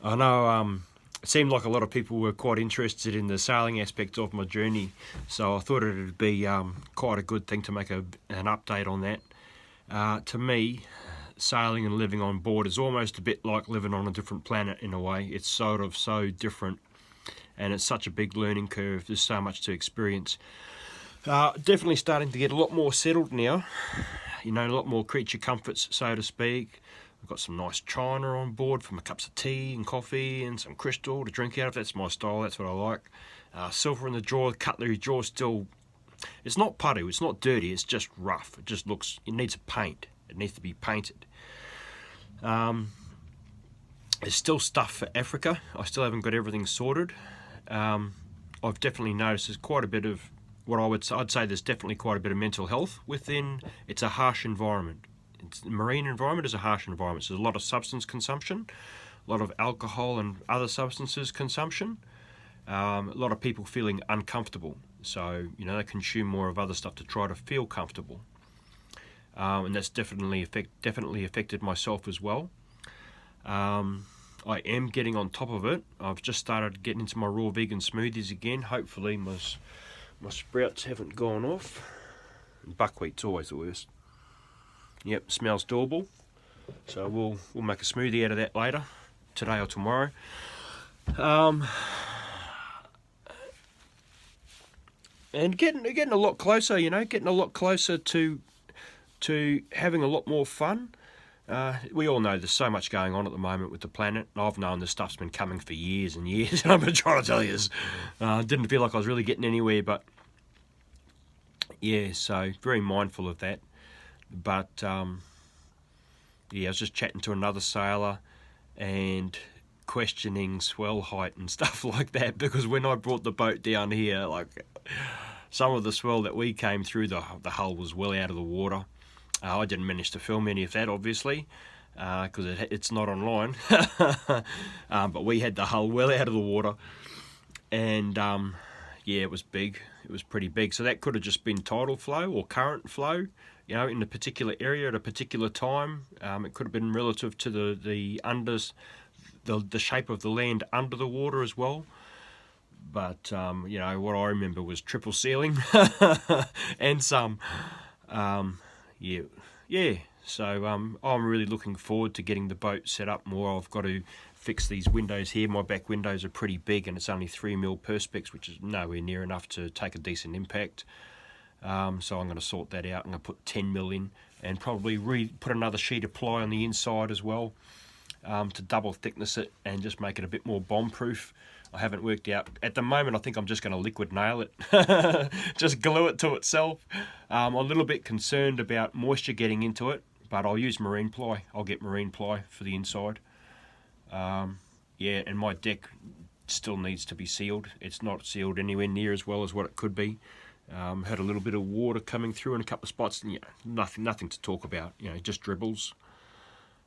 I know it seemed like a lot of people were quite interested in the sailing aspect of my journey, so I thought it would be quite a good thing to make an update on that. To me, sailing and living on board is almost a bit like living on a different planet in a way. It's sort of so different, and it's such a big learning curve. There's so much to experience. Definitely starting to get a lot more settled now. You know, a lot more creature comforts, so to speak. I've got some nice china on board for my cups of tea and coffee, and some crystal to drink out of. That's my style, that's what I like. Silver in the drawer, cutlery drawer still. It's not putty, it's not dirty, it's just rough. It just looks, it needs a paint. It needs to be painted. There's still stuff for Africa. I still haven't got everything sorted. I've definitely noticed there's quite a bit of I'd say there's definitely quite a bit of mental health within. It's a harsh environment. The marine environment is a harsh environment. So there's a lot of substance consumption, a lot of alcohol and other substances consumption, a lot of people feeling uncomfortable. So, you know, they consume more of other stuff to try to feel comfortable. And that's definitely affected myself as well. I am getting on top of it. I've just started getting into my raw vegan smoothies again. Hopefully my sprouts haven't gone off. Buckwheat's always the worst. Yep, smells doable. So we'll make a smoothie out of that later, today or tomorrow. And getting a lot closer, you know, getting a lot closer to having a lot more fun. We all know there's so much going on at the moment with the planet. I've known this stuff's been coming for years and years, and I've been trying to tell you this. Didn't feel like I was really getting anywhere, but yeah, so very mindful of that. But yeah, I was just chatting to another sailor and questioning swell height and stuff like that, because when I brought the boat down here, like some of the swell that we came through, the hull was well out of the water. I didn't manage to film any of that, obviously, because it's not online. But we had the hull well out of the water, and yeah, it was big. It was pretty big. So that could have just been tidal flow or current flow, you know, in a particular area at a particular time. It could have been relative to the shape of the land under the water as well. But you know, what I remember was triple sealing and some. Yeah. So I'm really looking forward to getting the boat set up more. I've got to fix these windows here. My back windows are pretty big, and it's only 3mm perspex, which is nowhere near enough to take a decent impact. So I'm going to sort that out. I'm going to put 10mm in, and probably put another sheet of ply on the inside as well, to double thickness it and just make it a bit more bomb-proof. I haven't worked out. At the moment, I think I'm just going to liquid nail it. Just glue it to itself. I'm a little bit concerned about moisture getting into it, but I'll use marine ply. I'll get marine ply for the inside. Yeah, and my deck still needs to be sealed. It's not sealed anywhere near as well as what it could be. Had a little bit of water coming through in a couple of spots, and yeah, nothing to talk about. You know, just dribbles.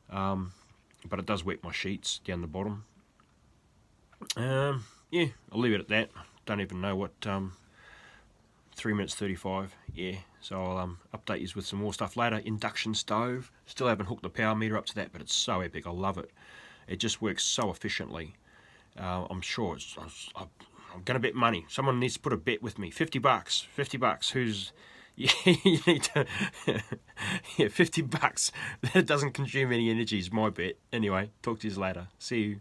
But it does wet my sheets down the bottom. Yeah, I'll leave it at that. Don't even know what 3 minutes 35. Yeah, so I'll update you with some more stuff later. Induction stove. Still haven't hooked the power meter up to that, but it's so epic. I love it. It just works so efficiently. I'm sure I'm gonna bet money. Someone needs to put a bet with me. $50. $50. Who's yeah, you need to yeah, $50. That doesn't consume any energy is my bet. Anyway, talk to you later. See you.